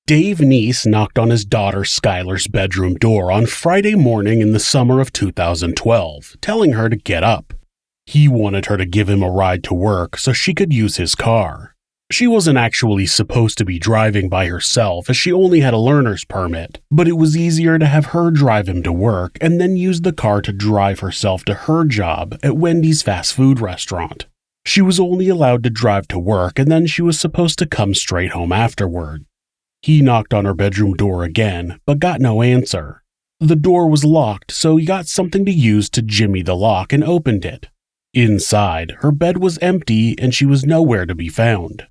Dave Neese knocked on his daughter Skylar's bedroom door on Friday morning in the summer of 2012, telling her to get up. He wanted her to give him a ride to work so she could use his car. She wasn't actually supposed to be driving by herself as she only had a learner's permit, but it was easier to have her drive him to work and then use the car to drive herself to her job at Wendy's fast food restaurant. She was only allowed to drive to work and then she was supposed to come straight home afterward. He knocked on her bedroom door again, but got no answer. The door was locked, so he got something to use to jimmy the lock and opened it. Inside, her bed was empty and she was nowhere to be found.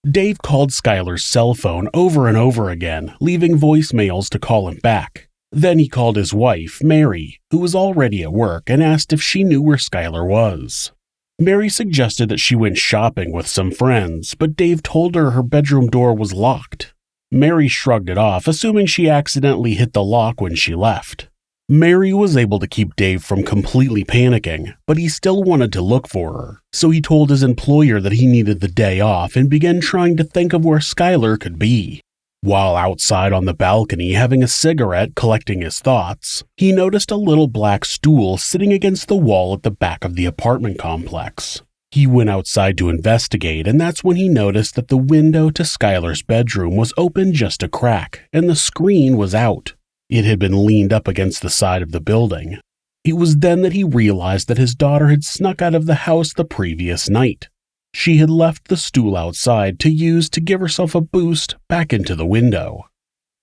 Dave called Skylar's cell phone over and over again, leaving voicemails to call him back. Then he called his wife, Mary, who was already at work, and asked if she knew where Skylar was. Mary suggested that she went shopping with some friends, but Dave told her bedroom door was locked. Mary shrugged it off, assuming she accidentally hit the lock when she left. Mary was able to keep Dave from completely panicking, but he still wanted to look for her, so he told his employer that he needed the day off and began trying to think of where Skylar could be. While outside on the balcony having a cigarette collecting his thoughts, he noticed a little black stool sitting against the wall at the back of the apartment complex. He went outside to investigate, and that's when he noticed that the window to Skylar's bedroom was open just a crack, and the screen was out. It had been leaned up against the side of the building. It was then that he realized that his daughter had snuck out of the house the previous night. She had left the stool outside to use to give herself a boost back into the window.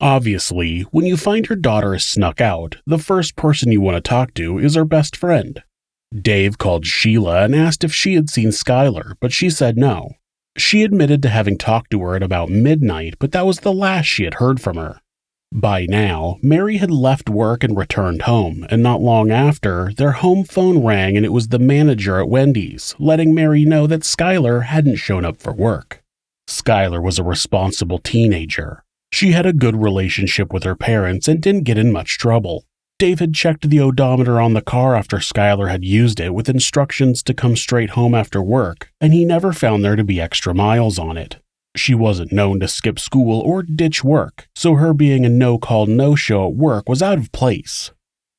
Obviously, when you find your daughter has snuck out, the first person you want to talk to is her best friend. Dave called Shelia and asked if she had seen Skylar, but she said no. She admitted to having talked to her at about midnight, but that was the last she had heard from her. By now, Mary had left work and returned home, and not long after, their home phone rang and it was the manager at Wendy's, letting Mary know that Skylar hadn't shown up for work. Skylar was a responsible teenager. She had a good relationship with her parents and didn't get in much trouble. Dave had checked the odometer on the car after Skylar had used it with instructions to come straight home after work, and he never found there to be extra miles on it. She wasn't known to skip school or ditch work, so her being a no-call, no-show at work was out of place.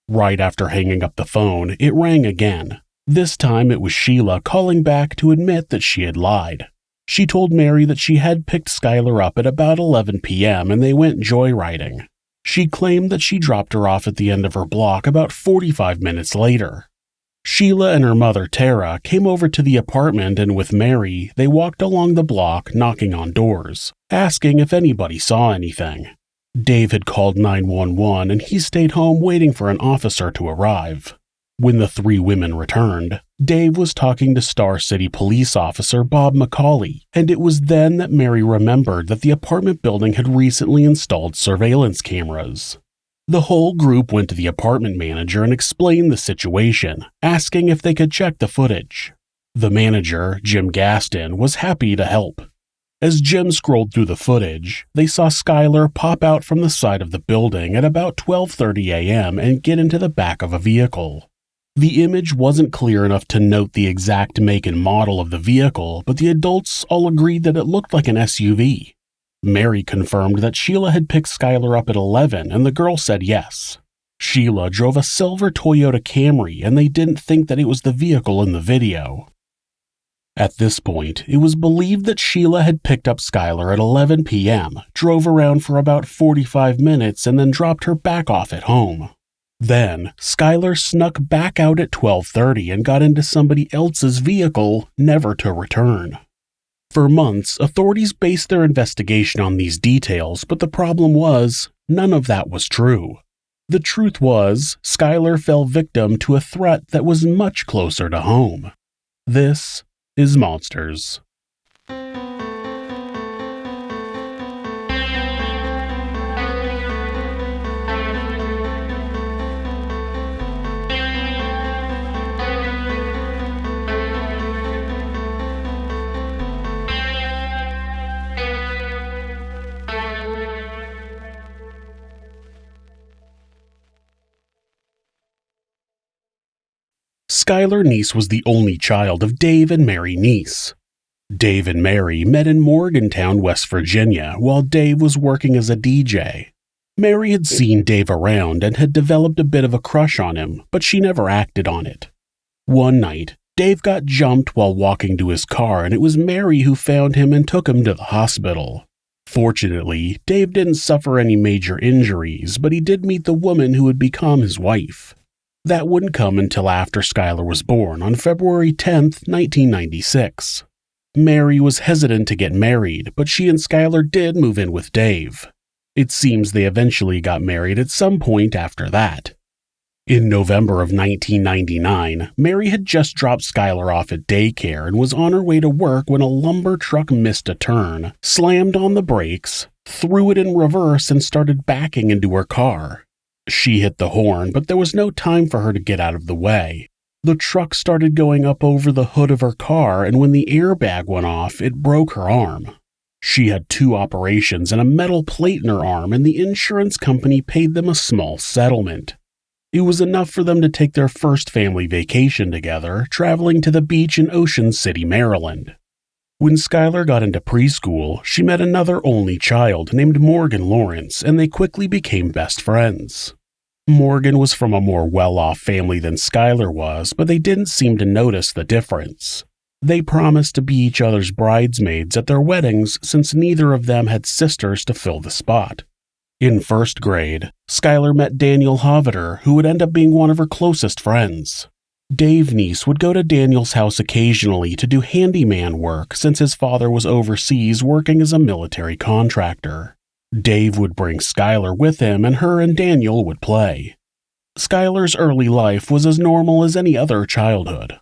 Right after hanging up the phone, it rang again. This time it was Shelia calling back to admit that she had lied. She told Mary that she had picked Skylar up at about 11 p.m. and they went joyriding. She claimed that she dropped her off at the end of her block about 45 minutes later. Shelia and her mother, Tara, came over to the apartment and with Mary, they walked along the block knocking on doors, asking if anybody saw anything. Dave had called 911 and he stayed home waiting for an officer to arrive. When the three women returned, Dave was talking to Star City police officer Bob McCauley, and it was then that Mary remembered that the apartment building had recently installed surveillance cameras. The whole group went to the apartment manager and explained the situation, asking if they could check the footage. The manager, Jim Gaston, was happy to help. As Jim scrolled through the footage, they saw Skylar pop out from the side of the building at about 12:30 a.m. and get into the back of a vehicle. The image wasn't clear enough to note the exact make and model of the vehicle, but the adults all agreed that it looked like an SUV. Mary confirmed that Shelia had picked Skylar up at 11, and the girl said yes. Shelia drove a silver Toyota Camry, and they didn't think that it was the vehicle in the video. At this point, it was believed that Shelia had picked up Skylar at 11 p.m., drove around for about 45 minutes, and then dropped her back off at home. Then, Skylar snuck back out at 12:30 and got into somebody else's vehicle, never to return. For months, authorities based their investigation on these details, but the problem was, none of that was true. The truth was, Skylar fell victim to a threat that was much closer to home. This is Monsters. Skylar Neese was the only child of Dave and Mary Neese. Dave and Mary met in Morgantown, West Virginia, while Dave was working as a DJ. Mary had seen Dave around and had developed a bit of a crush on him, but she never acted on it. One night, Dave got jumped while walking to his car, and it was Mary who found him and took him to the hospital. Fortunately, Dave didn't suffer any major injuries, but he did meet the woman who would become his wife. That wouldn't come until after Skylar was born on February 10, 1996. Mary was hesitant to get married, but she and Skylar did move in with Dave. It seems they eventually got married at some point after that. In November of 1999, Mary had just dropped Skylar off at daycare and was on her way to work when a lumber truck missed a turn, slammed on the brakes, threw it in reverse, and started backing into her car. She hit the horn, but there was no time for her to get out of the way. The truck started going up over the hood of her car, and when the airbag went off, it broke her arm. She had 2 operations and a metal plate in her arm, and the insurance company paid them a small settlement. It was enough for them to take their first family vacation together, traveling to the beach in Ocean City, Maryland. When Skylar got into preschool, she met another only child named Morgan Lawrence, and they quickly became best friends. Morgan was from a more well-off family than Skylar was, but they didn't seem to notice the difference. They promised to be each other's bridesmaids at their weddings since neither of them had sisters to fill the spot. In first grade, Skylar met Daniel Hoviter, who would end up being one of her closest friends. Dave Neese would go to Daniel's house occasionally to do handyman work since his father was overseas working as a military contractor. Dave would bring Skylar with him, and her and Daniel would play. Skylar's early life was as normal as any other childhood.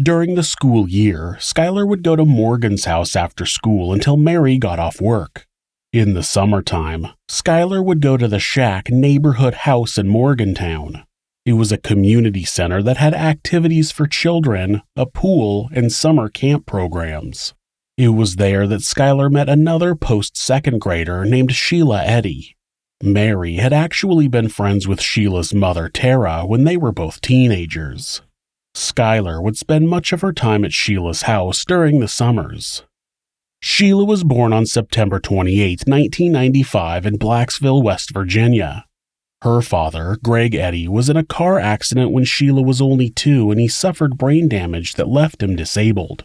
During the school year, Skylar would go to Morgan's house after school until Mary got off work. In the summertime, Skylar would go to the Shack neighborhood house in Morgantown. It was a community center that had activities for children, a pool, and summer camp programs. It was there that Skylar met another post-second grader named Shelia Eddy. Mary had actually been friends with Sheila's mother, Tara, when they were both teenagers. Skylar would spend much of her time at Sheila's house during the summers. Shelia was born on September 28, 1995 in Blacksville, West Virginia. Her father, Greg Eddy, was in a car accident when Shelia was only 2, and he suffered brain damage that left him disabled.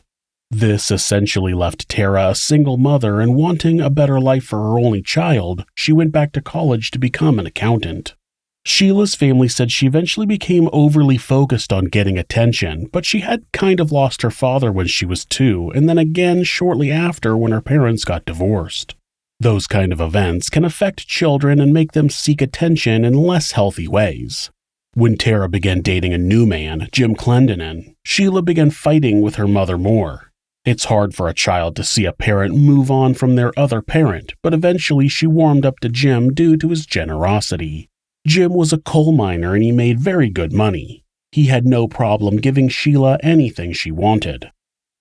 This essentially left Tara a single mother, and wanting a better life for her only child, she went back to college to become an accountant. Sheila's family said she eventually became overly focused on getting attention, but she had kind of lost her father when she was 2, and then again shortly after when her parents got divorced. Those kind of events can affect children and make them seek attention in less healthy ways. When Tara began dating a new man, Jim Clendenin, Shelia began fighting with her mother more. It's hard for a child to see a parent move on from their other parent, but eventually she warmed up to Jim due to his generosity. Jim was a coal miner and he made very good money. He had no problem giving Shelia anything she wanted.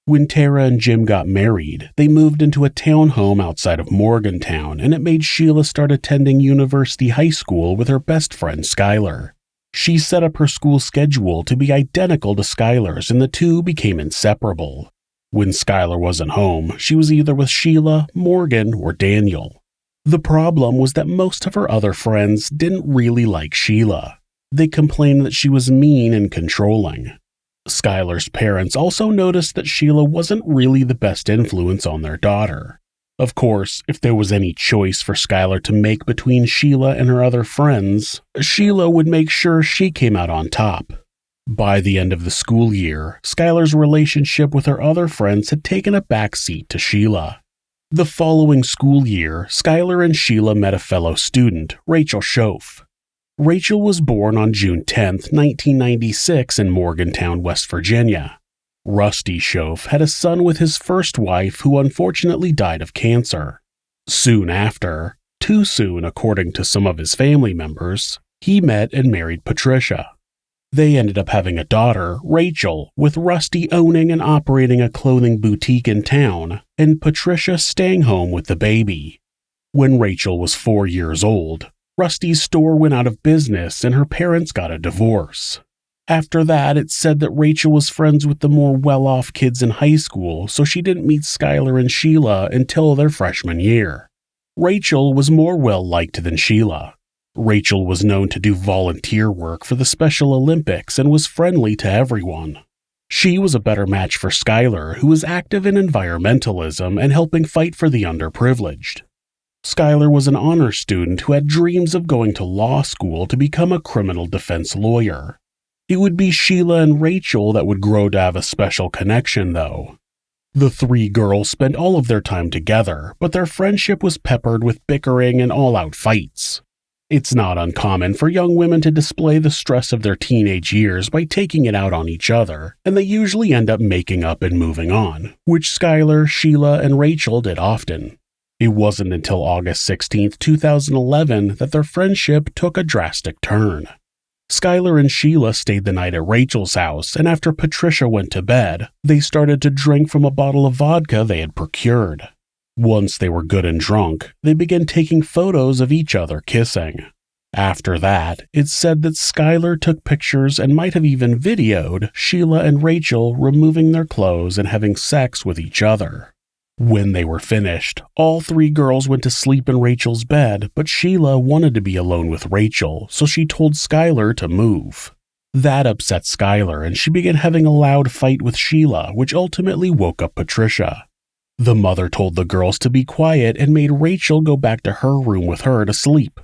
When Tara and Jim got married, they moved into a townhome outside of Morgantown, and it made Shelia start attending University High School with her best friend Skylar. She set up her school schedule to be identical to Skylar's, and the two became inseparable. When Skylar wasn't home, she was either with Shelia, Morgan, or Daniel. The problem was that most of her other friends didn't really like Shelia. They complained that she was mean and controlling. Skylar's parents also noticed that Shelia wasn't really the best influence on their daughter. Of course, if there was any choice for Skylar to make between Shelia and her other friends, Shelia would make sure she came out on top. By the end of the school year, Skylar's relationship with her other friends had taken a backseat to Shelia. The following school year, Skylar and Shelia met a fellow student, Rachel Shoaf. Rachel was born on June 10, 1996 in Morgantown, West Virginia. Rusty Shoaf had a son with his first wife who unfortunately died of cancer. Soon after, too soon according to some of his family members, he met and married Patricia. They ended up having a daughter, Rachel, with Rusty owning and operating a clothing boutique in town, and Patricia staying home with the baby. When Rachel was 4 years old, Rusty's store went out of business and her parents got a divorce. After that, it's said that Rachel was friends with the more well-off kids in high school, so she didn't meet Skylar and Shelia until their freshman year. Rachel was more well-liked than Shelia. Rachel was known to do volunteer work for the Special Olympics and was friendly to everyone. She was a better match for Skylar, who was active in environmentalism and helping fight for the underprivileged. Skylar was an honor student who had dreams of going to law school to become a criminal defense lawyer. It would be Shelia and Rachel that would grow to have a special connection, though. The three girls spent all of their time together, but their friendship was peppered with bickering and all-out fights. It's not uncommon for young women to display the stress of their teenage years by taking it out on each other, and they usually end up making up and moving on, which Skylar, Shelia, and Rachel did often. It wasn't until August 16, 2011 that their friendship took a drastic turn. Skylar and Shelia stayed the night at Rachel's house, and after Patricia went to bed, they started to drink from a bottle of vodka they had procured. Once they were good and drunk, they began taking photos of each other kissing. After that, it's said that Skylar took pictures and might have even videoed Shelia and Rachel removing their clothes and having sex with each other. When they were finished, all three girls went to sleep in Rachel's bed, but Shelia wanted to be alone with Rachel, so she told Skylar to move. That upset Skylar, and she began having a loud fight with Shelia, which ultimately woke up Patricia. The mother told the girls to be quiet and made Rachel go back to her room with her to sleep.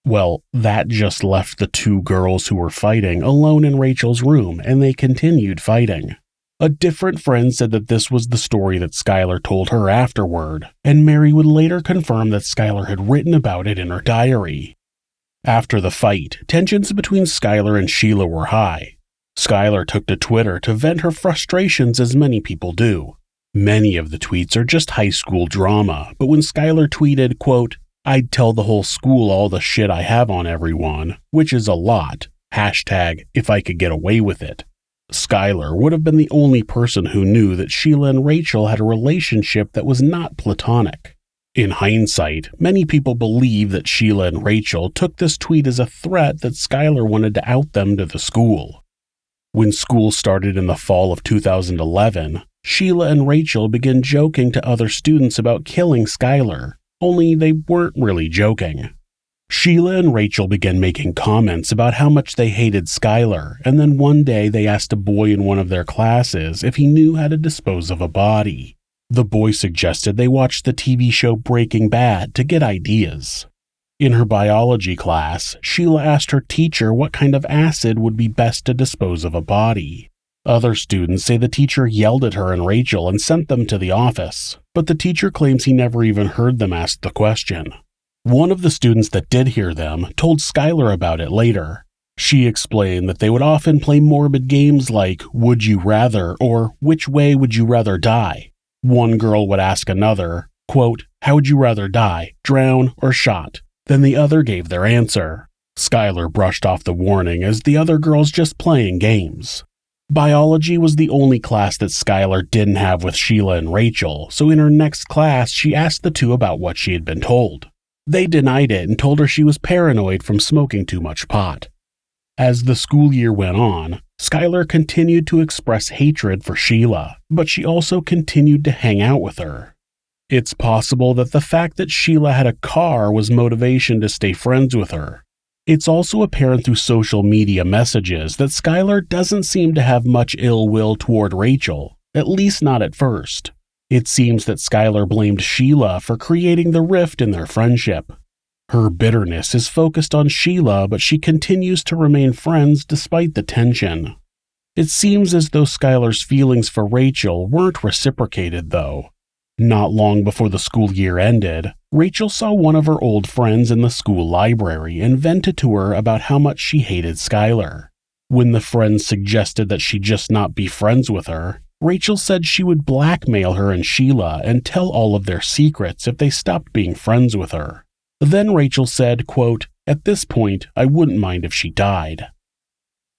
Well, that just left the two girls who were fighting alone in Rachel's room, and they continued fighting. A different friend said that this was the story that Skylar told her afterward, and Mary would later confirm that Skylar had written about it in her diary. After the fight, tensions between Skylar and Shelia were high. Skylar took to Twitter to vent her frustrations, as many people do. Many of the tweets are just high school drama, but when Skylar tweeted, quote, "I'd tell the whole school all the shit I have on everyone, which is a lot, hashtag if I could get away with it," Skylar would have been the only person who knew that Shelia and Rachel had a relationship that was not platonic. In hindsight, many people believe that Shelia and Rachel took this tweet as a threat that Skylar wanted to out them to the school. When school started in the fall of 2011, Shelia and Rachel began joking to other students about killing Skylar, only they weren't really joking. Shelia and Rachel began making comments about how much they hated Skylar, and then one day they asked a boy in one of their classes if he knew how to dispose of a body. The boy suggested they watch the TV show Breaking Bad to get ideas. In her biology class, Shelia asked her teacher what kind of acid would be best to dispose of a body. Other students say the teacher yelled at her and Rachel and sent them to the office, but the teacher claims he never even heard them ask the question. One of the students that did hear them told Skylar about it later. She explained that they would often play morbid games like Would You Rather or Which Way Would You Rather Die? One girl would ask another, quote, "How would you rather die, drown or shot?" Then the other gave their answer. Skylar brushed off the warning as the other girls just playing games. Biology was the only class that Skylar didn't have with Shelia and Rachel, so in her next class she asked the two about what she had been told. They denied it and told her she was paranoid from smoking too much pot. As the school year went on, Skylar continued to express hatred for Shelia, but she also continued to hang out with her. It's possible that the fact that Shelia had a car was motivation to stay friends with her. It's also apparent through social media messages that Skylar doesn't seem to have much ill will toward Rachel, at least not at first. It seems that Skylar blamed Shelia for creating the rift in their friendship. Her bitterness is focused on Shelia, but she continues to remain friends despite the tension. It seems as though Skylar's feelings for Rachel weren't reciprocated, though. Not long before the school year ended, Rachel saw one of her old friends in the school library and vented to her about how much she hated Skylar. When the friend suggested that she just not be friends with her, Rachel said she would blackmail her and Shelia and tell all of their secrets if they stopped being friends with her. Then Rachel said, quote, "At this point, I wouldn't mind if she died."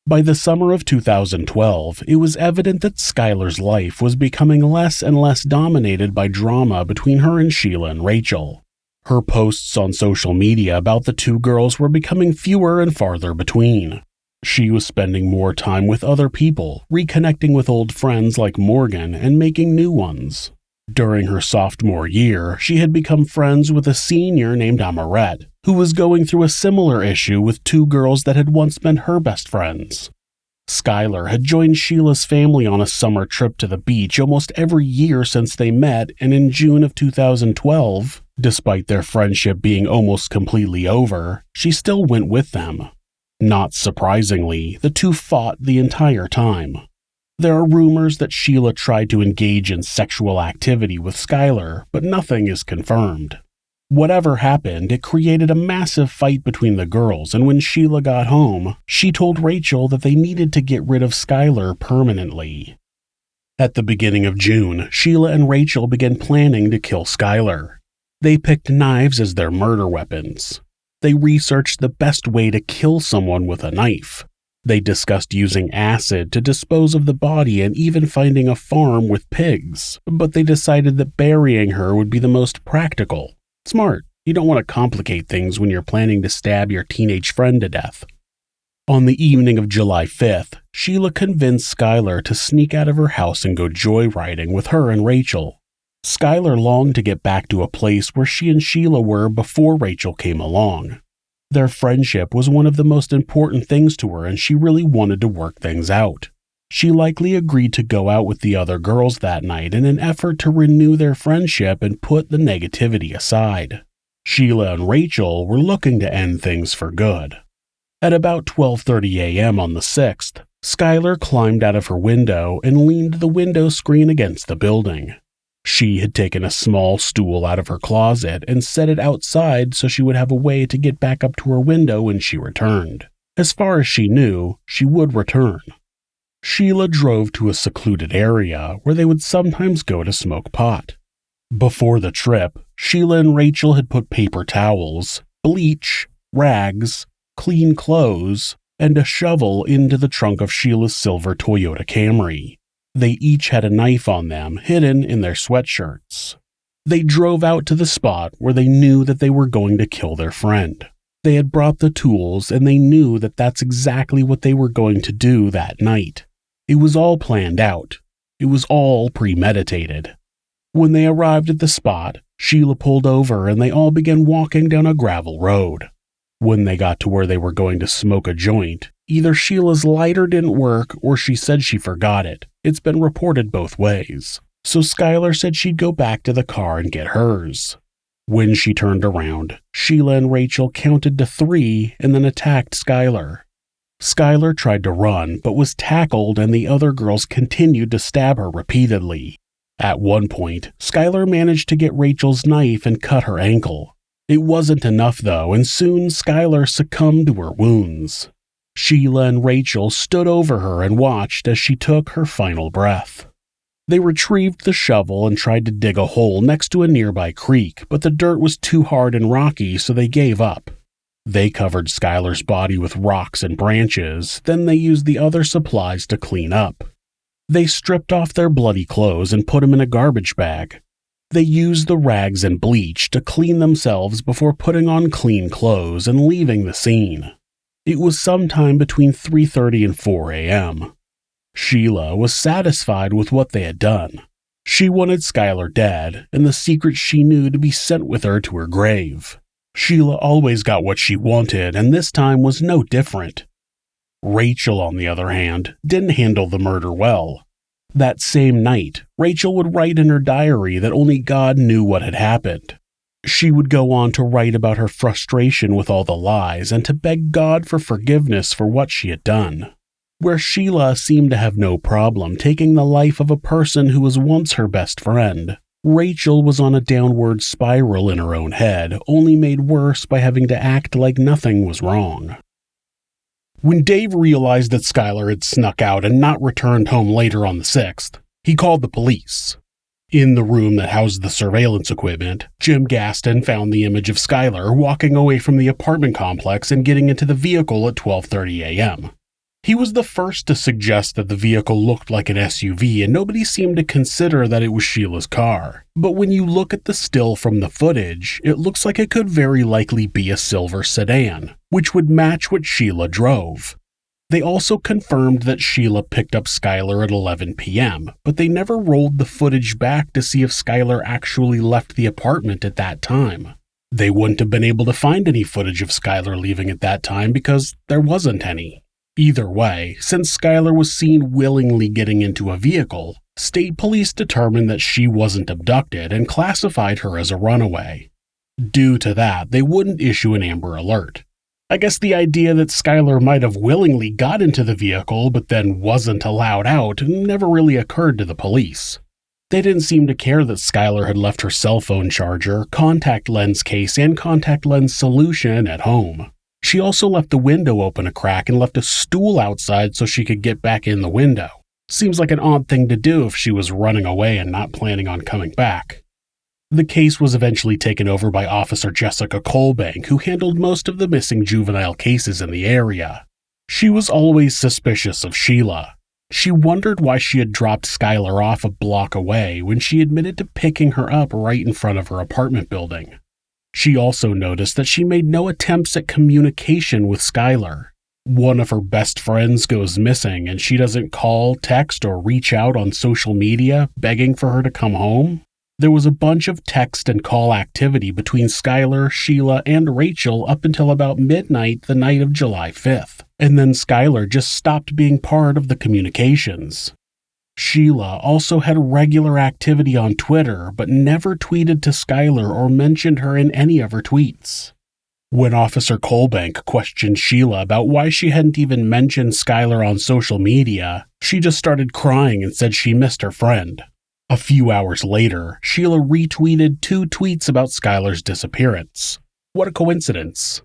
By the summer of 2012, it was evident that Skylar's life was becoming less and less dominated by drama between her and Shelia and Rachel. Her posts on social media about the two girls were becoming fewer and farther between. She was spending more time with other people, reconnecting with old friends like Morgan and making new ones. During her sophomore year, she had become friends with a senior named Amarette, who was going through a similar issue with two girls that had once been her best friends. Skylar had joined Sheila's family on a summer trip to the beach almost every year since they met, and in June of 2012, despite their friendship being almost completely over, she still went with them. Not surprisingly, the two fought the entire time. There are rumors that Shelia tried to engage in sexual activity with Skylar, but nothing is confirmed. Whatever happened, it created a massive fight between the girls, and when Shelia got home, she told Rachel that they needed to get rid of Skylar permanently. At the beginning of June, Shelia and Rachel began planning to kill Skylar. They picked knives as their murder weapons. They researched the best way to kill someone with a knife. They discussed using acid to dispose of the body and even finding a farm with pigs, but they decided that burying her would be the most practical. Smart. You don't want to complicate things when you're planning to stab your teenage friend to death. On the evening of July 5th, Shelia convinced Skylar to sneak out of her house and go joyriding with her and Rachel. Skylar longed to get back to a place where she and Shelia were before Rachel came along. Their friendship was one of the most important things to her, and she really wanted to work things out. She likely agreed to go out with the other girls that night in an effort to renew their friendship and put the negativity aside. Shelia and Rachel were looking to end things for good. At about 12:30 a.m. on the 6th, Skylar climbed out of her window and leaned the window screen against the building. She had taken a small stool out of her closet and set it outside so she would have a way to get back up to her window when she returned. As far as she knew, she would return. Shelia drove to a secluded area where they would sometimes go to smoke pot. Before the trip, Shelia and Rachel had put paper towels, bleach, rags, clean clothes, and a shovel into the trunk of Sheila's silver Toyota Camry. They each had a knife on them, hidden in their sweatshirts. They drove out to the spot where they knew that they were going to kill their friend. They had brought the tools, and they knew that that's exactly what they were going to do that night. It was all planned out. It was all premeditated. When they arrived at the spot, Shelia pulled over and they all began walking down a gravel road. When they got to where they were going to smoke a joint, either Sheila's lighter didn't work or she said she forgot it. It's been reported both ways. So Skylar said she'd go back to the car and get hers. When she turned around, Shelia and Rachel counted to 3 and then attacked Skylar. Skylar tried to run, but was tackled and the other girls continued to stab her repeatedly. At one point, Skylar managed to get Rachel's knife and cut her ankle. It wasn't enough though, and soon Skylar succumbed to her wounds. Shelia and Rachel stood over her and watched as she took her final breath. They retrieved the shovel and tried to dig a hole next to a nearby creek, but the dirt was too hard and rocky, so they gave up. They covered Skylar's body with rocks and branches, then they used the other supplies to clean up. They stripped off their bloody clothes and put them in a garbage bag. They used the rags and bleach to clean themselves before putting on clean clothes and leaving the scene. It was sometime between 3:30 and 4 a.m. Shelia was satisfied with what they had done. She wanted Skylar dead, and the secret she knew to be sent with her to her grave. Shelia always got what she wanted, and this time was no different. Rachel, on the other hand, didn't handle the murder well. That same night, Rachel would write in her diary that only God knew what had happened. She would go on to write about her frustration with all the lies and to beg God for forgiveness for what she had done. Where Shelia seemed to have no problem taking the life of a person who was once her best friend, Rachel was on a downward spiral in her own head, only made worse by having to act like nothing was wrong. When Dave realized that Skylar had snuck out and not returned home later on the 6th, he called the police. In the room that housed the surveillance equipment, Jim Gaston found the image of Skylar walking away from the apartment complex and getting into the vehicle at 12:30 a.m. He was the first to suggest that the vehicle looked like an SUV, and nobody seemed to consider that it was Sheila's car. But when you look at the still from the footage, it looks like it could very likely be a silver sedan, which would match what Shelia drove. They also confirmed that Shelia picked up Skylar at 11 p.m., but they never rolled the footage back to see if Skylar actually left the apartment at that time. They wouldn't have been able to find any footage of Skylar leaving at that time because there wasn't any. Either way, since Skylar was seen willingly getting into a vehicle, state police determined that she wasn't abducted and classified her as a runaway. Due to that, they wouldn't issue an Amber Alert. I guess the idea that Skylar might have willingly got into the vehicle but then wasn't allowed out never really occurred to the police. They didn't seem to care that Skylar had left her cell phone charger, contact lens case, and contact lens solution at home. She also left the window open a crack and left a stool outside so she could get back in the window. Seems like an odd thing to do if she was running away and not planning on coming back. The case was eventually taken over by Officer Jessica Colbank, who handled most of the missing juvenile cases in the area. She was always suspicious of Shelia. She wondered why she had dropped Skylar off a block away when she admitted to picking her up right in front of her apartment building. She also noticed that she made no attempts at communication with Skylar. One of her best friends goes missing and she doesn't call, text, or reach out on social media begging for her to come home. There was a bunch of text and call activity between Skylar, Shelia, and Rachel up until about midnight the night of July 5th, and then Skylar just stopped being part of the communications. Shelia also had regular activity on Twitter, but never tweeted to Skylar or mentioned her in any of her tweets. When Officer Colbank questioned Shelia about why she hadn't even mentioned Skylar on social media, she just started crying and said she missed her friend. A few hours later, Shelia retweeted 2 tweets about Skylar's disappearance. What a coincidence.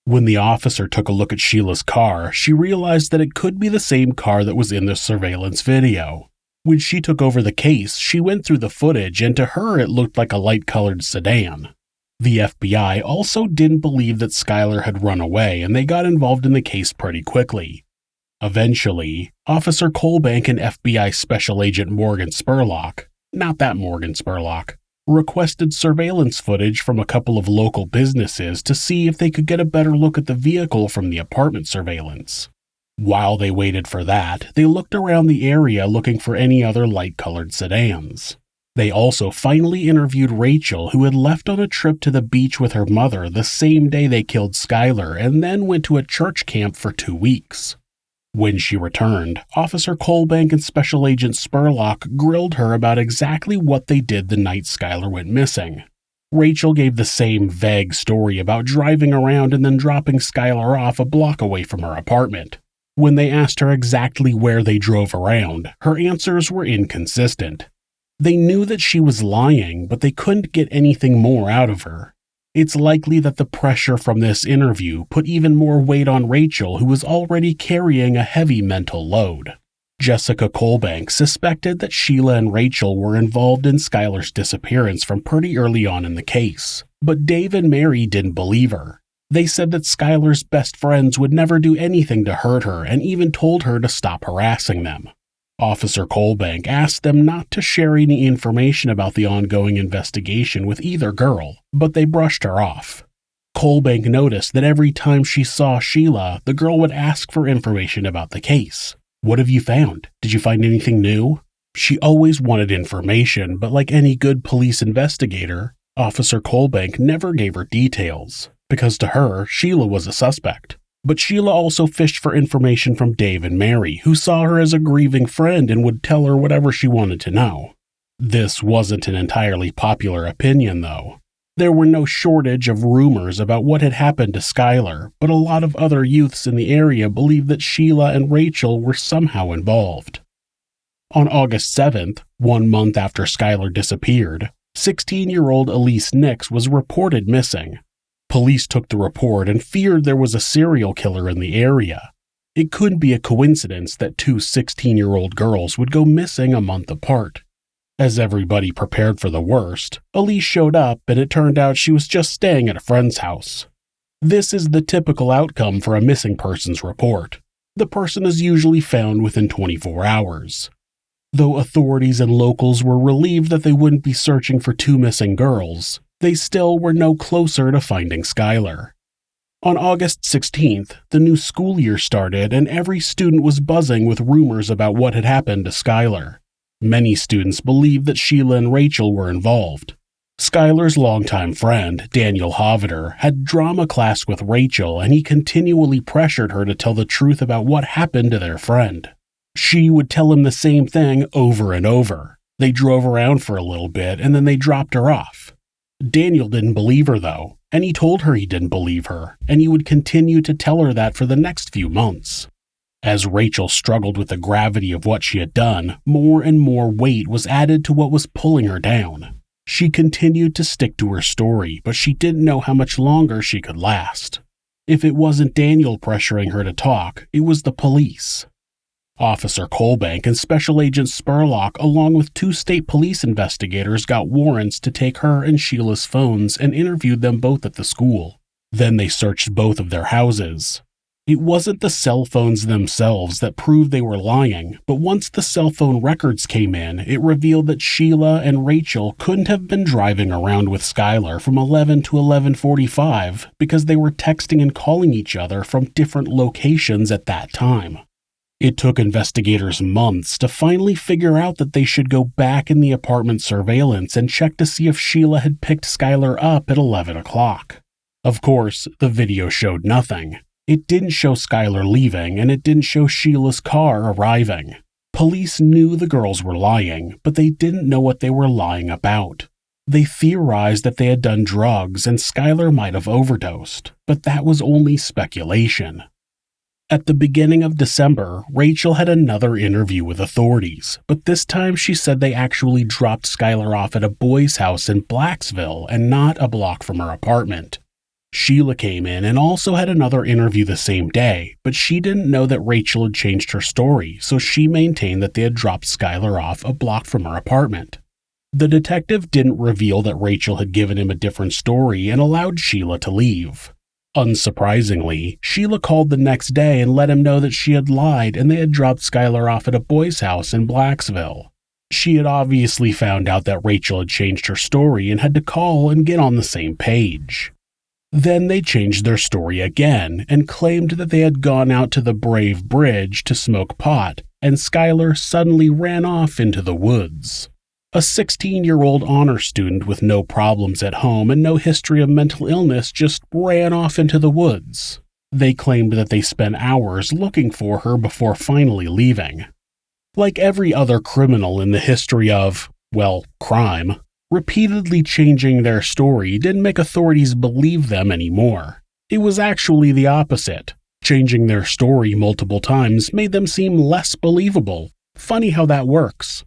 When the officer took a look at Sheila's car, she realized that it could be the same car that was in the surveillance video. When she took over the case, she went through the footage and to her it looked like a light-colored sedan. The FBI also didn't believe that Skylar had run away and they got involved in the case pretty quickly. Eventually, Officer Colbank and FBI Special Agent Morgan Spurlock, not that Morgan Spurlock, requested surveillance footage from a couple of local businesses to see if they could get a better look at the vehicle from the apartment surveillance. While they waited for that, they looked around the area looking for any other light-colored sedans. They also finally interviewed Rachel, who had left on a trip to the beach with her mother the same day they killed Skylar and then went to a church camp for 2 weeks. When she returned, Officer Colbank and Special Agent Spurlock grilled her about exactly what they did the night Skylar went missing. Rachel gave the same vague story about driving around and then dropping Skylar off a block away from her apartment. When they asked her exactly where they drove around, her answers were inconsistent. They knew that she was lying, but they couldn't get anything more out of her. It's likely that the pressure from this interview put even more weight on Rachel, who was already carrying a heavy mental load. Jessica Colbank suspected that Shelia and Rachel were involved in Skylar's disappearance from pretty early on in the case, but Dave and Mary didn't believe her. They said that Skylar's best friends would never do anything to hurt her and even told her to stop harassing them. Officer Colbank asked them not to share any information about the ongoing investigation with either girl, but they brushed her off. Colbank noticed that every time she saw Shelia, the girl would ask for information about the case. What have you found? Did you find anything new? She always wanted information, but like any good police investigator, Officer Colbank never gave her details, because to her, Shelia was a suspect. But Shelia also fished for information from Dave and Mary, who saw her as a grieving friend and would tell her whatever she wanted to know. This wasn't an entirely popular opinion, though. There were no shortage of rumors about what had happened to Skylar, but a lot of other youths in the area believed that Shelia and Rachel were somehow involved. On August 7th, 1 month after Skylar disappeared, 16-year-old Elise Nix was reported missing. Police took the report and feared there was a serial killer in the area. It couldn't be a coincidence that 2 16-year-old girls would go missing a month apart. As everybody prepared for the worst, Elise showed up and it turned out she was just staying at a friend's house. This is the typical outcome for a missing persons report. The person is usually found within 24 hours. Though authorities and locals were relieved that they wouldn't be searching for 2 missing girls, they still were no closer to finding Skylar. On August 16th, the new school year started and every student was buzzing with rumors about what had happened to Skylar. Many students believed that Shelia and Rachel were involved. Skylar's longtime friend, Daniel Hoveder, had drama class with Rachel and he continually pressured her to tell the truth about what happened to their friend. She would tell him the same thing over and over. They drove around for a little bit and then they dropped her off. Daniel didn't believe her though, and he told her he didn't believe her, and he would continue to tell her that for the next few months. As Rachel struggled with the gravity of what she had done, more and more weight was added to what was pulling her down. She continued to stick to her story, but she didn't know how much longer she could last. If it wasn't Daniel pressuring her to talk, it was the police. Officer Colbank and Special Agent Spurlock, along with 2 state police investigators, got warrants to take her and Sheila's phones and interviewed them both at the school. Then they searched both of their houses. It wasn't the cell phones themselves that proved they were lying, but once the cell phone records came in, it revealed that Shelia and Rachel couldn't have been driving around with Skylar from 11 to 11:45 because they were texting and calling each other from different locations at that time. It took investigators months to finally figure out that they should go back in the apartment surveillance and check to see if Shelia had picked Skylar up at 11 o'clock. Of course, the video showed nothing. It didn't show Skylar leaving, and it didn't show Sheila's car arriving. Police knew the girls were lying, but they didn't know what they were lying about. They theorized that they had done drugs and Skylar might have overdosed, but that was only speculation. At the beginning of December, Rachel had another interview with authorities, but this time she said they actually dropped Skylar off at a boys' house in Blacksville and not a block from her apartment. Shelia came in and also had another interview the same day, but she didn't know that Rachel had changed her story, so she maintained that they had dropped Skylar off a block from her apartment. The detective didn't reveal that Rachel had given him a different story and allowed Shelia to leave. Unsurprisingly, Shelia called the next day and let him know that she had lied and they had dropped Skylar off at a boys' house in Blacksville. She had obviously found out that Rachel had changed her story and had to call and get on the same page. Then they changed their story again and claimed that they had gone out to the Brave Bridge to smoke pot, and Skylar suddenly ran off into the woods. A 16-year-old honor student with no problems at home and no history of mental illness just ran off into the woods. They claimed that they spent hours looking for her before finally leaving. Like every other criminal in the history of, well, crime, repeatedly changing their story didn't make authorities believe them anymore. It was actually the opposite. Changing their story multiple times made them seem less believable. Funny how that works.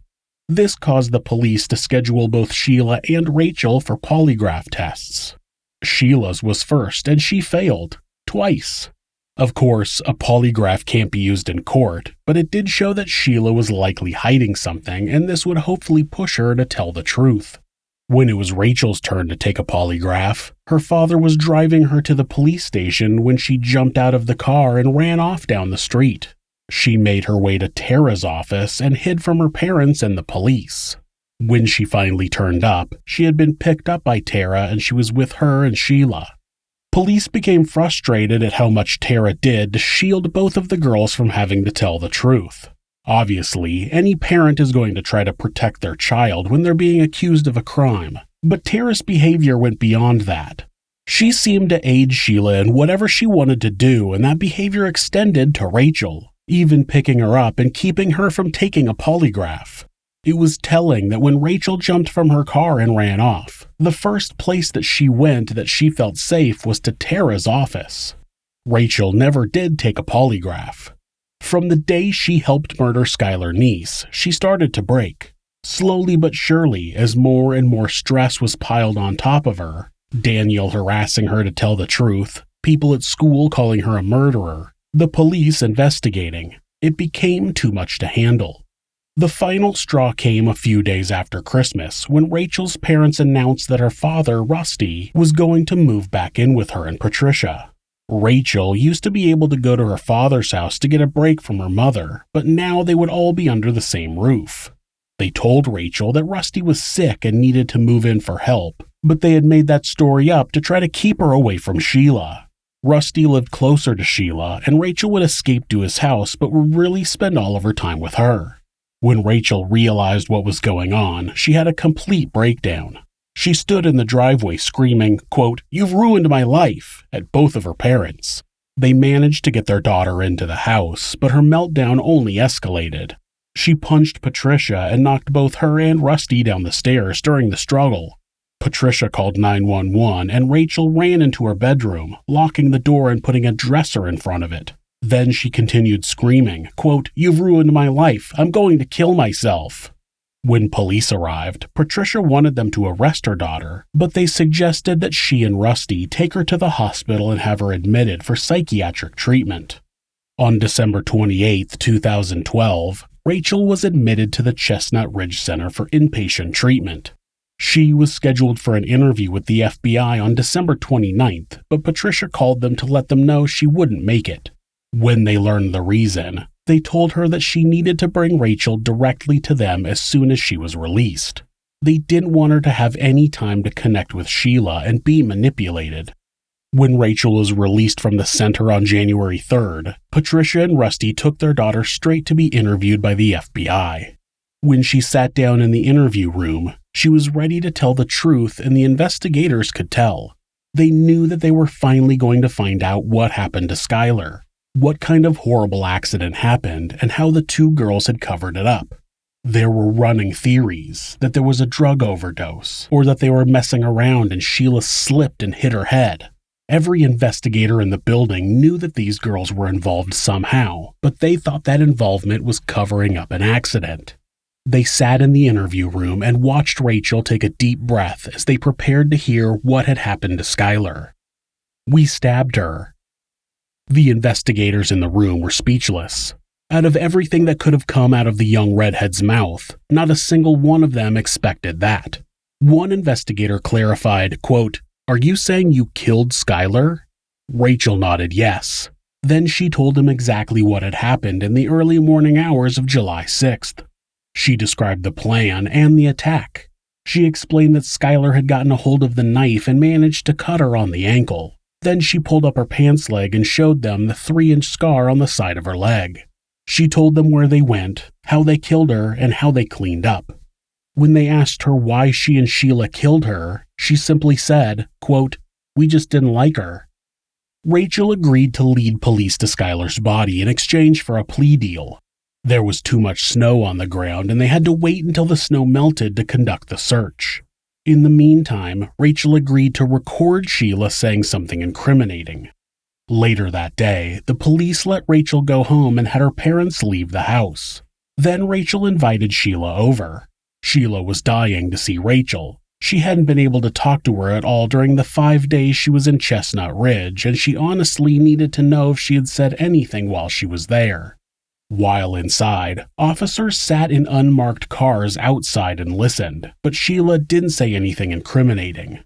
This caused the police to schedule both Shelia and Rachel for polygraph tests. Sheila's was first, and she failed. Twice. Of course, a polygraph can't be used in court, but it did show that Shelia was likely hiding something, and this would hopefully push her to tell the truth. When it was Rachel's turn to take a polygraph, her father was driving her to the police station when she jumped out of the car and ran off down the street. She made her way to Tara's office and hid from her parents and the police. When she finally turned up, she had been picked up by Tara and she was with her and Shelia. Police became frustrated at how much Tara did to shield both of the girls from having to tell the truth. Obviously, any parent is going to try to protect their child when they're being accused of a crime, but Tara's behavior went beyond that. She seemed to aid Shelia in whatever she wanted to do, and that behavior extended to Rachel, even picking her up and keeping her from taking a polygraph. It was telling that when Rachel jumped from her car and ran off, the first place that she went that she felt safe was to Tara's office. Rachel never did take a polygraph. From the day she helped murder Skylar Neese, she started to break. Slowly but surely, as more and more stress was piled on top of her, Daniel harassing her to tell the truth, people at school calling her a murderer, the police investigating, it became too much to handle. The final straw came a few days after Christmas when Rachel's parents announced that her father, Rusty, was going to move back in with her and Patricia. Rachel used to be able to go to her father's house to get a break from her mother, but now they would all be under the same roof. They told Rachel that Rusty was sick and needed to move in for help, but they had made that story up to try to keep her away from Shelia. Rusty lived closer to Shelia, and Rachel would escape to his house but would really spend all of her time with her. When Rachel realized what was going on, she had a complete breakdown. She stood in the driveway screaming, quote, "You've ruined my life," at both of her parents. They managed to get their daughter into the house, but her meltdown only escalated. She punched Patricia and knocked both her and Rusty down the stairs during the struggle. Patricia called 911 and Rachel ran into her bedroom, locking the door and putting a dresser in front of it. Then she continued screaming, quote, "You've ruined my life. I'm going to kill myself." When police arrived, Patricia wanted them to arrest her daughter, but they suggested that she and Rusty take her to the hospital and have her admitted for psychiatric treatment. On December 28, 2012, Rachel was admitted to the Chestnut Ridge Center for inpatient treatment. She was scheduled for an interview with the FBI on December 29th, but Patricia called them to let them know she wouldn't make it. When they learned the reason, they told her that she needed to bring Rachel directly to them as soon as she was released. They didn't want her to have any time to connect with Shelia and be manipulated. When Rachel was released from the center on January 3rd, Patricia and Rusty took their daughter straight to be interviewed by the FBI. When she sat down in the interview room, she was ready to tell the truth, and the investigators could tell. They knew that they were finally going to find out what happened to Skylar, what kind of horrible accident happened, and how the two girls had covered it up. There were running theories that there was a drug overdose, or that they were messing around and Shelia slipped and hit her head. Every investigator in the building knew that these girls were involved somehow, but they thought that involvement was covering up an accident. They sat in the interview room and watched Rachel take a deep breath as they prepared to hear what had happened to Skylar. "We stabbed her." The investigators in the room were speechless. Out of everything that could have come out of the young redhead's mouth, not a single one of them expected that. One investigator clarified, quote, "Are you saying you killed Skylar?" Rachel nodded yes. Then she told him exactly what had happened in the early morning hours of July 6th. She described the plan and the attack. She explained that Skylar had gotten a hold of the knife and managed to cut her on the ankle. Then she pulled up her pants leg and showed them the 3-inch scar on the side of her leg. She told them where they went, how they killed her, and how they cleaned up. When they asked her why she and Shelia killed her, she simply said, quote, "We just didn't like her." Rachel agreed to lead police to Skylar's body in exchange for a plea deal. There was too much snow on the ground, and they had to wait until the snow melted to conduct the search. In the meantime, Rachel agreed to record Shelia saying something incriminating. Later that day, the police let Rachel go home and had her parents leave the house. Then Rachel invited Shelia over. Shelia was dying to see Rachel. She hadn't been able to talk to her at all during the 5 days she was in Chestnut Ridge, and she honestly needed to know if she had said anything while she was there. While inside, officers sat in unmarked cars outside and listened, but Shelia didn't say anything incriminating.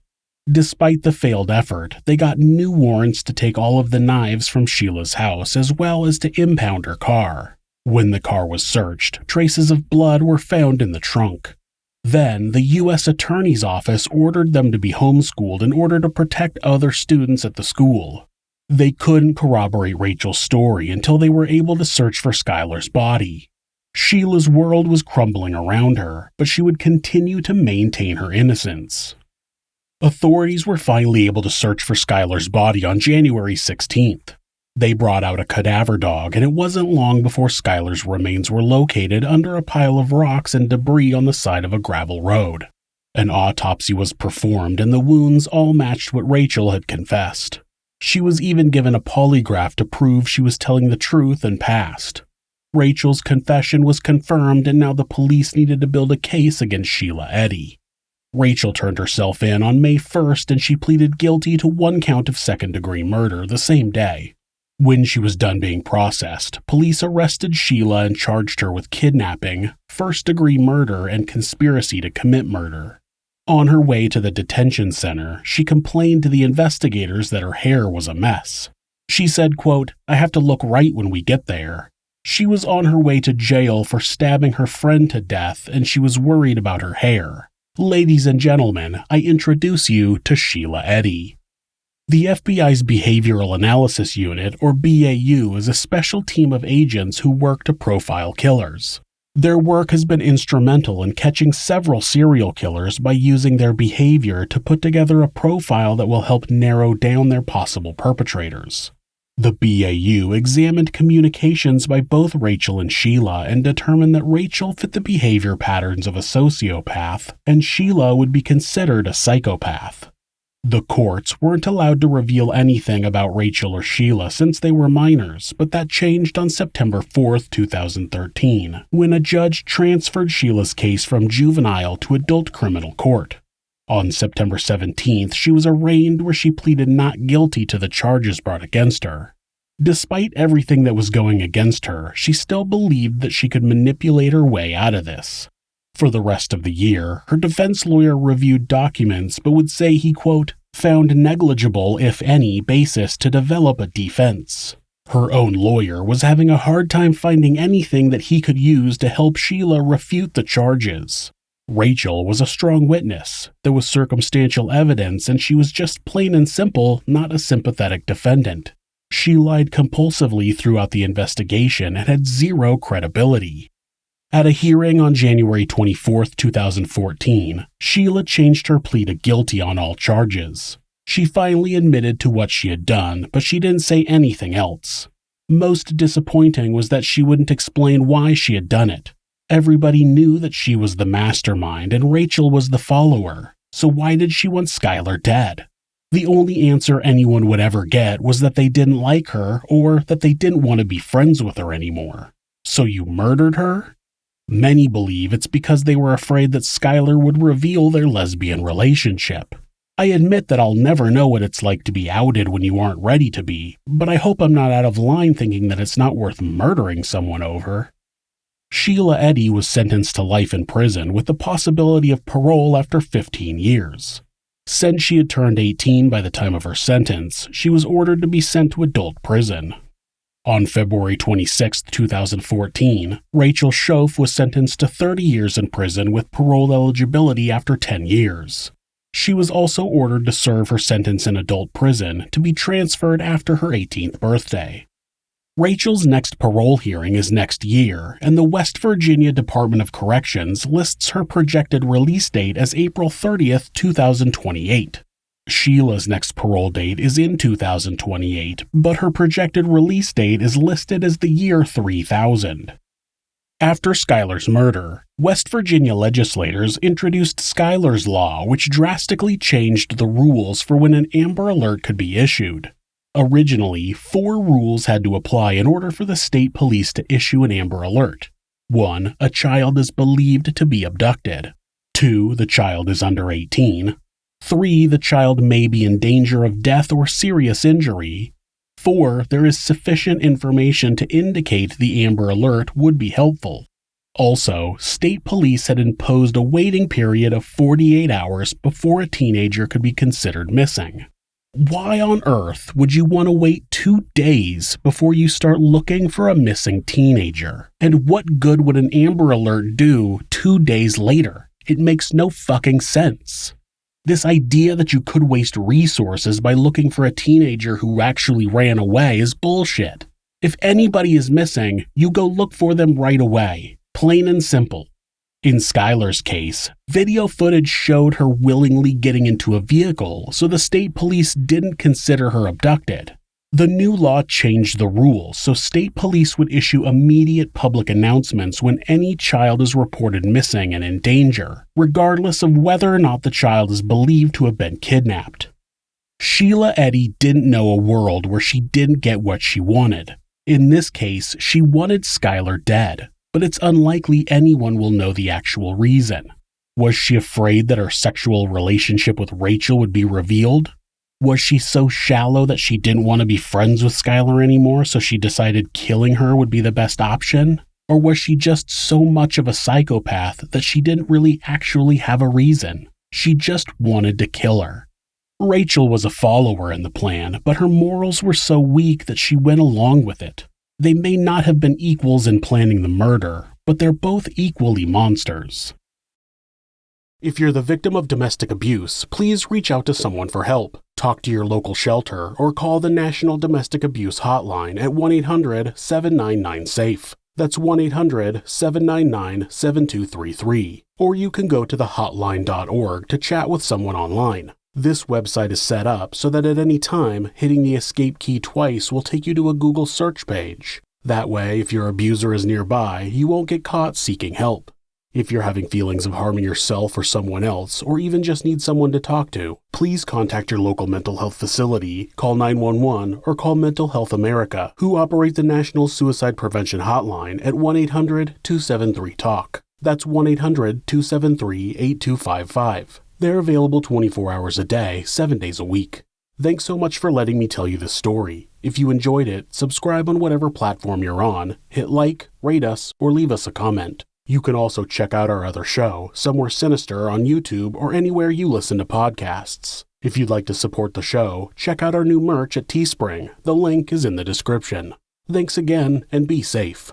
Despite the failed effort, they got new warrants to take all of the knives from Sheila's house as well as to impound her car. When the car was searched, traces of blood were found in the trunk. Then, the U.S. Attorney's Office ordered them to be homeschooled in order to protect other students at the school. They couldn't corroborate Rachel's story until they were able to search for Skylar's body. Sheila's world was crumbling around her, but she would continue to maintain her innocence. Authorities were finally able to search for Skylar's body on January 16th. They brought out a cadaver dog, and it wasn't long before Skylar's remains were located under a pile of rocks and debris on the side of a gravel road. An autopsy was performed, and the wounds all matched what Rachel had confessed. She was even given a polygraph to prove she was telling the truth and passed. Rachel's confession was confirmed, and now the police needed to build a case against Shelia Eddy. Rachel turned herself in on May 1st, and she pleaded guilty to 1 count of second-degree murder the same day. When she was done being processed, police arrested Shelia and charged her with kidnapping, first-degree murder, and conspiracy to commit murder. On her way to the detention center, she complained to the investigators that her hair was a mess. She said, quote, "I have to look right when we get there." She was on her way to jail for stabbing her friend to death, and she was worried about her hair. Ladies and gentlemen, I introduce you to Shelia Eddy. The FBI's Behavioral Analysis Unit, or BAU, is a special team of agents who work to profile killers. Their work has been instrumental in catching several serial killers by using their behavior to put together a profile that will help narrow down their possible perpetrators. The BAU examined communications by both Rachel and Shelia and determined that Rachel fit the behavior patterns of a sociopath and Shelia would be considered a psychopath. The courts weren't allowed to reveal anything about Rachel or Shelia since they were minors, but that changed on September 4, 2013, when a judge transferred Sheila's case from juvenile to adult criminal court. On September 17th, she was arraigned where she pleaded not guilty to the charges brought against her. Despite everything that was going against her, she still believed that she could manipulate her way out of this. For the rest of the year, her defense lawyer reviewed documents but would say he, quote, found negligible, if any, basis to develop a defense. Her own lawyer was having a hard time finding anything that he could use to help Shelia refute the charges. Rachel was a strong witness. There was circumstantial evidence, and she was just plain and simple not a sympathetic defendant. She lied compulsively throughout the investigation and had zero credibility. At a hearing on January 24, 2014, Shelia changed her plea to guilty on all charges. She finally admitted to what she had done, but she didn't say anything else. Most disappointing was that she wouldn't explain why she had done it. Everybody knew that she was the mastermind and Rachel was the follower, so why did she want Skylar dead? The only answer anyone would ever get was that they didn't like her or that they didn't want to be friends with her anymore. So you murdered her? Many believe it's because they were afraid that Skylar would reveal their lesbian relationship. I admit that I'll never know what it's like to be outed when you aren't ready to be, but I hope I'm not out of line thinking that it's not worth murdering someone over. Shelia Eddy was sentenced to life in prison with the possibility of parole after 15 years. Since she had turned 18 by the time of her sentence, she was ordered to be sent to adult prison. On February 26, 2014, Rachel Shoaf was sentenced to 30 years in prison with parole eligibility after 10 years. She was also ordered to serve her sentence in adult prison to be transferred after her 18th birthday. Rachel's next parole hearing is next year, and the West Virginia Department of Corrections lists her projected release date as April 30, 2028. Sheila's next parole date is in 2028, but her projected release date is listed as the year 3000. After Skylar's murder, West Virginia legislators introduced Skylar's Law, which drastically changed the rules for when an Amber Alert could be issued. Originally, 4 rules had to apply in order for the state police to issue an Amber Alert. 1. A child is believed to be abducted. 2. The child is under 18. 3. The child may be in danger of death or serious injury. 4. There is sufficient information to indicate the Amber Alert would be helpful. Also, state police had imposed a waiting period of 48 hours before a teenager could be considered missing. Why on earth would you want to wait 2 days before you start looking for a missing teenager? And what good would an Amber Alert do 2 days later? It makes no fucking sense. This idea that you could waste resources by looking for a teenager who actually ran away is bullshit. If anybody is missing, you go look for them right away. Plain and simple. In Skylar's case, video footage showed her willingly getting into a vehicle, so the state police didn't consider her abducted. The new law changed the rules, so state police would issue immediate public announcements when any child is reported missing and in danger, regardless of whether or not the child is believed to have been kidnapped. Shelia Eddy didn't know a world where she didn't get what she wanted. In this case, she wanted Skylar dead, but it's unlikely anyone will know the actual reason. Was she afraid that her sexual relationship with Rachel would be revealed? Was she so shallow that she didn't want to be friends with Skylar anymore, so she decided killing her would be the best option? Or was she just so much of a psychopath that she didn't really actually have a reason? She just wanted to kill her. Rachel was a follower in the plan, but her morals were so weak that she went along with it. They may not have been equals in planning the murder, but they're both equally monsters. If you're the victim of domestic abuse, please reach out to someone for help. Talk to your local shelter or call the National Domestic Abuse Hotline at 1-800-799-SAFE. That's 1-800-799-7233. Or you can go to thehotline.org to chat with someone online. This website is set up so that at any time, hitting the escape key twice will take you to a Google search page. That way, if your abuser is nearby, you won't get caught seeking help. If you're having feelings of harming yourself or someone else, or even just need someone to talk to, please contact your local mental health facility, call 911, or call Mental Health America, who operate the National Suicide Prevention Hotline at 1-800-273-TALK. That's 1-800-273-8255. They're available 24 hours a day, 7 days a week. Thanks so much for letting me tell you this story. If you enjoyed it, subscribe on whatever platform you're on, hit like, rate us, or leave us a comment. You can also check out our other show, Somewhere Sinister, on YouTube or anywhere you listen to podcasts. If you'd like to support the show, check out our new merch at Teespring. The link is in the description. Thanks again, and be safe.